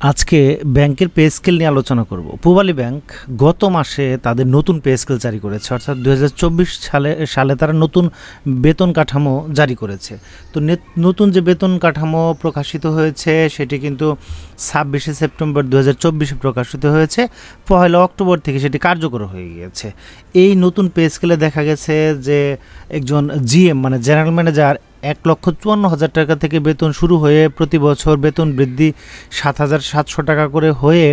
আজকে ব্যাংকের pay scale নিয়ে আলোচনা করব। পূবালী ব্যাংক গত মাসে তাদের নতুন পে স্কেল জারি করেছে, অর্থাৎ 2024 সালে তারা নতুন বেতন কাঠামো জারি করেছে। তো নতুন যে বেতন কাঠামো প্রকাশিত হয়েছে সেটি কিন্তু 26শে সেপ্টেম্বর 2024 প্রকাশিত হয়েছে। 1 অক্টোবর থেকে সেটি কার্যকর হয়ে গিয়েছে। এই নতুন পে স্কেলে দেখা গেছে যে একজন জিএম মানে জেনারেল ম্যানেজার 1,54,000 টাকা থেকে বেতন শুরু হয়ে প্রতি বছর বেতন বৃদ্ধি 7,700 টাকা করে হয়ে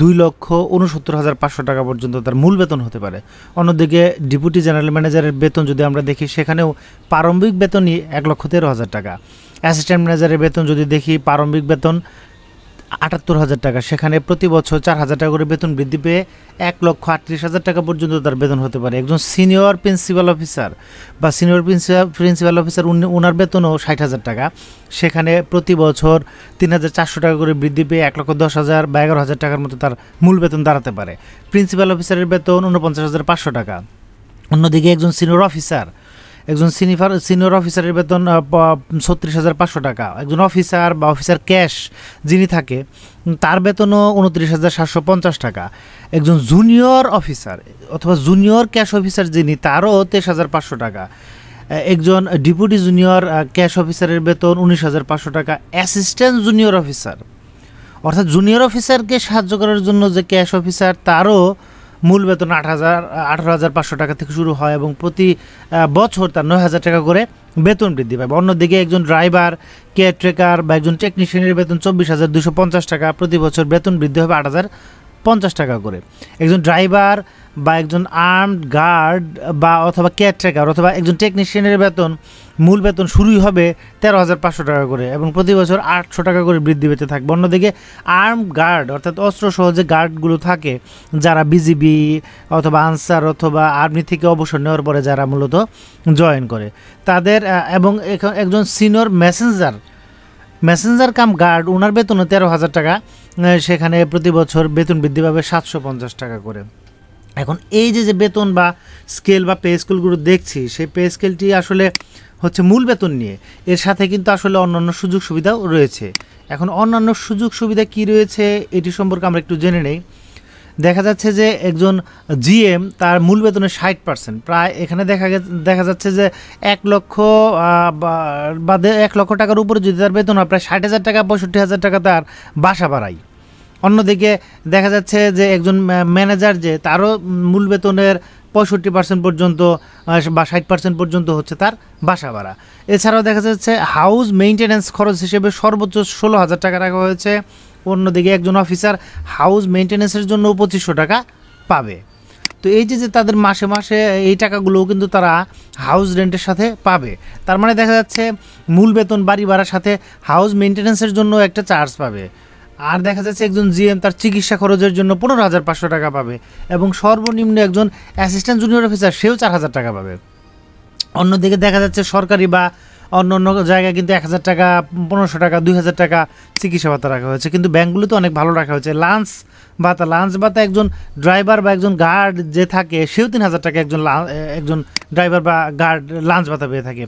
2,69,500 টাকা পর্যন্ত তার মূল বেতন হতে পারে। অন্যদিকে ডেপুটি জেনারেল ম্যানেজারের বেতন যদি আমরা দেখি, সেখানেও প্রারম্ভিক বেতনই 1,13,000 টাকা। অ্যাসিস্ট্যান্ট ম্যানেজারের বেতন যদি দেখি, প্রারম্ভিক বেতন 78,000 টাকা, সেখানে প্রতি বছর 4,000 টাকা করে বেতন বৃদ্ধি পেয়ে 1,38,000 টাকা পর্যন্ত তার বেতন হতে পারে। একজন সিনিয়র প্রিন্সিপাল অফিসার বা সিনিয়র প্রিন্সিপাল অফিসার ওনার বেতনও 60,000 টাকা, সেখানে প্রতি বছর 3,400 টাকা করে বৃদ্ধি পেয়ে 1,10,000 বা 11,000 টাকার মতো তার মূল বেতন দাঁড়াতে পারে। প্রিন্সিপাল অফিসারের বেতন 49,500 টাকা। অন্যদিকে একজন সিনিয়র অফিসারের বেতন 36,500 টাকা। একজন অফিসার বা অফিসার ক্যাশ যিনি থাকে তার বেতনও 29,750 টাকা। একজন জুনিয়র অফিসার অথবা জুনিয়র ক্যাশ অফিসার যিনি, তারও 23,500 টাকা। একজন ডেপুটি জুনিয়র ক্যাশ অফিসারের বেতন 19,500 টাকা। অ্যাসিস্ট্যান্ট জুনিয়র অফিসার অর্থাৎ জুনিয়র অফিসারকে সাহায্য করার জন্য যে ক্যাশ অফিসার, তারও মূল বেতন 18,500 টাকা থেকে শুরু হয় এবং প্রতি বছর তার 9,000 টাকা করে বেতন বৃদ্ধি পাবে। অন্যদিকে একজন ড্রাইভার, কেয়ারটেকার বা একজন টেকনিশিয়ানের বেতন 24,250 টাকা, প্রতি বছর বেতন বৃদ্ধি হবে 8,050 টাকা করে। একজন ড্রাইভার বা একজন আর্মড গার্ড বা অথবা কেয়ারটেকার অথবা একজন টেকনিশিয়ানের বেতন মূল বেতন শুরুই হবে 13,500 টাকা করে এবং প্রতি বছর 800 টাকা করে বৃদ্ধি পেতে থাকবে। অন্যদিকে আর্মড গার্ড অর্থাৎ অস্ত্রসহ যে গার্ডগুলো থাকে, যারা বিজিবি অথবা আনসার অথবা আর্মি থেকে অবসর নেওয়ার পরে যারা মূলত জয়েন করে তাদের, এবং একজন সিনিয়র মেসেঞ্জার কাম গার্ড, ওনার বেতনও 13,000 টাকা, সেখানে প্রতি বছর বেতন বৃদ্ধি পাবে 750 টাকা করে। এখন এই যে বেতন বা স্কেল বা পে স্কেলগুলো দেখছি, সেই পে স্কেলটি আসলে হচ্ছে মূল বেতন নিয়ে, এর সাথে কিন্তু আসলে অন্যান্য সুযোগ সুবিধাও রয়েছে। এখন অন্যান্য সুযোগ সুবিধা কি রয়েছে এটি সম্পর্কে আমরা একটু জেনে নেই। দেখা যাচ্ছে যে একজন জিএম তার মূল বেতনের 60%, প্রায় এখানে দেখা যাচ্ছে যে 1 লক্ষ টাকার উপরে যদি তার বেতন হয়, প্রায় 60,000 টাকা 65,000 টাকা তার বাসা ভাড়াই। অন্যদিকে দেখা যাচ্ছে যে একজন ম্যানেজার যে, তারও মূল বেতনের 65% পর্যন্ত বা 60% পর্যন্ত হচ্ছে তার বাসা ভাড়া। এছাড়াও দেখা যাচ্ছে হাউস মেইনটেন্যান্স খরচ হিসেবে সর্বোচ্চ 16,000 টাকা রাখা হয়েছে। অন্যদিকে একজন অফিসার হাউস মেইনটেন্যান্সের জন্য 2,500 টাকা পাবে। তো এই যে তাদের মাসে মাসে এই টাকাগুলোও কিন্তু তারা হাউস রেন্টের সাথে পাবে। তার মানে দেখা যাচ্ছে মূল বেতন বাড়ি ভাড়ার সাথে হাউস মেইনটেন্যান্সের জন্য একটা চার্জ পাবে। আর দেখা যাচ্ছে একজন জিএম তার চিকিৎসা খরচের জন্য 15,500 টাকা পাবে এবং সর্বনিম্ন একজন অ্যাসিস্ট্যান্ট জুনিয়র অফিসার সেও 4,000 টাকা পাবে। অন্যদিকে দেখা যাচ্ছে সরকারি বা অন্য জায়গায় কিন্তু 1,000 টাকা, 1,500 টাকা, 2,000 টাকা চিকিৎসা ভাতা রাখা হয়েছে, কিন্তু ব্যাঙ্কগুলোতে অনেক ভালো রাখা হয়েছে। লাঞ্চ ভাতা একজন ড্রাইভার বা একজন গার্ড যে থাকে, সেও 3,000 টাকা একজন ড্রাইভার বা গার্ড লাঞ্চ ভাতা পেয়ে থাকে।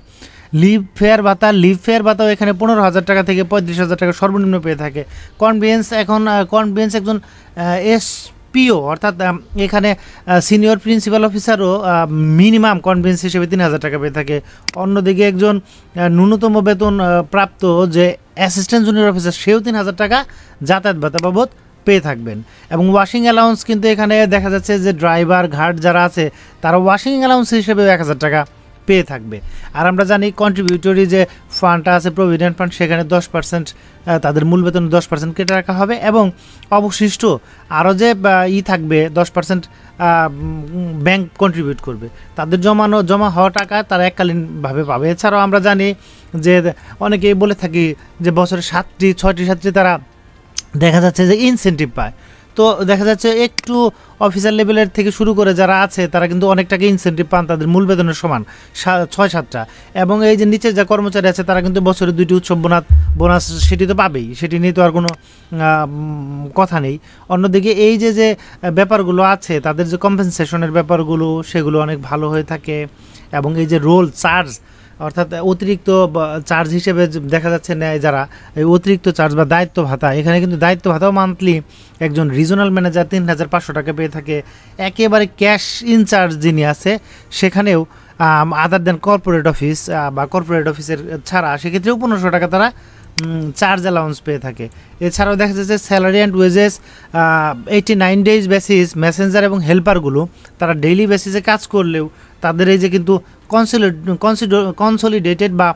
লিভ ফেয়ার ভাতাও এখানে 15,000 টাকা থেকে 35,000 টাকা সর্বনিম্ন পেয়ে থাকে। কনভেন্স একজন এসপিও অর্থাৎ এখানে সিনিয়র প্রিন্সিপাল অফিসারও মিনিমাম কনভেন্স হিসেবে 3,000 টাকা পেয়ে থাকে। অন্যদিকে একজন ন্যূনতম বেতন প্রাপ্ত যে অ্যাসিস্ট্যান্ট জুনিয়র অফিসার, সেও 3,000 টাকা যাতায়াত ভাতা বাবদ পেয়ে থাকবেন। এবং ওয়াশিং অ্যালাউন্স কিন্তু এখানে দেখা যাচ্ছে যে ড্রাইভার গার্ড যারা আছে তারা ওয়াশিং অ্যালাউন্স হিসেবেও 1,000 টাকা পেয়ে থাকবে। আর আমরা জানি কন্ট্রিবিউটরি যে ফান্ডটা আছে, প্রভিডেন্ট ফান্ড, সেখানে 10% তাদের মূল বেতন 10% কেটে রাখা হবে এবং অবশিষ্ট আরও যে থাকবে 10% ব্যাংক কন্ট্রিবিউট করবে। তাদের জমা হওয়া টাকা তারা এককালীনভাবে পাবে। এছাড়াও আমরা জানি যে অনেকেই বলে থাকি যে বছরে 6টি তারা দেখা যাচ্ছে যে ইনসেন্টিভ পায়। তো দেখা যাচ্ছে একটু অফিসার লেভেলের থেকে শুরু করে যারা আছে তারা কিন্তু অনেক টাকা ইনসেন্টিভ পান, তাদের মূল বেতনের সমান 6-7টা। এবং এই যে নিচে যা কর্মচারী আছে তারা কিন্তু বছরে 2টি উৎসব বোনাস সেটি তো পাবেই, সেটি নিয়ে তো আর কোনো কথা নেই। অন্যদিকে এই যে ব্যাপারগুলো আছে, তাদের যে কম্পেনসেশনের ব্যাপারগুলো, সেগুলো অনেক ভালো হয়ে থাকে। এবং এই যে রোল চার্জ অর্থাৎ অতিরিক্ত চার্জ হিসেবে দেখা যাচ্ছে নেয় যারা, এই অতিরিক্ত চার্জ বা দায়িত্ব ভাতা, এখানে কিন্তু দায়িত্ব ভাতাও মান্থলি একজন রিজনাল ম্যানেজার 3,500 টাকা পেয়ে থাকে। একেবারে ক্যাশ ইনচার্জ যিনি আছে সেখানেও আদার দেন কর্পোরেট অফিস বা কর্পোরেট অফিসের ছাড়া সেক্ষেত্রেও 1500 টাকা তারা চার্জ অ্যালাউন্স পেয়ে থাকে। এছাড়াও দেখা যাচ্ছে salary and wages 89 days basis messenger এবং হেল্পারগুলো তারা ডেইলি বেসিসে কাজ করলেও তাদের এই যে কিন্তু কনসলিডেটেড বা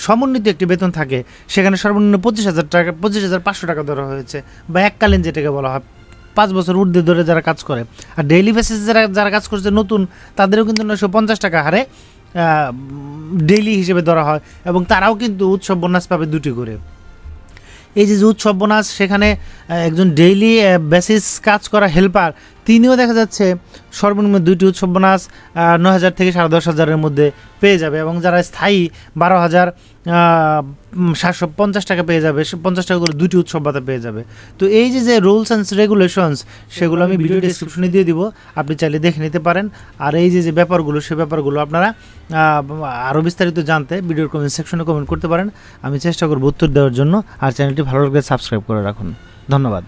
সমন্বিত একটি বেতন থাকে, সেখানে সর্বনিম্ন 25,000 টাকা 25,500 টাকা ধরা হয়েছে, বা এককালীন যেটাকে বলা হয় 5 বছর ঊর্ধ্বে ধরে যারা কাজ করে। আর ডেইলি বেসিসে যারা কাজ করছে নতুন, তাদেরও কিন্তু 950 টাকা হারে ডেইলি হিসেবে ধরা হয়, এবং তারাও কিন্তু উৎসব বোনাস পাবে 2টি করে। এই যে উৎসব বোনাস, সেখানে একজন ডেইলি বেসিস কাজ করা হেল্পার তিনিও দেখা যাচ্ছে সর্বনিম্ন 2টি উৎসব বোনাস 9,000 থেকে 10,500-এর মধ্যে পেয়ে যাবে, এবং যারা স্থায়ী 12,750 টাকা পেয়ে যাবে, 50 টাকা করে 2টি উৎসব ভাতা পেয়ে যাবে। তো এই যে রুলস অ্যান্ড রেগুলেশনস, সেগুলো আমি ভিডিও ডেসক্রিপশনে দিয়ে দিব, আপনি চাইলে দেখে নিতে পারেন। আর এই যে ব্যাপারগুলো, সে ব্যাপারগুলো আপনারা আরও বিস্তারিত জানতে ভিডিওর কমেন্ট সেকশনে কমেন্ট করতে পারেন, আমি চেষ্টা করব উত্তর দেওয়ার জন্য। আর চ্যানেলটি ভালো লাগলে সাবস্ক্রাইব করে রাখুন। ধন্যবাদ।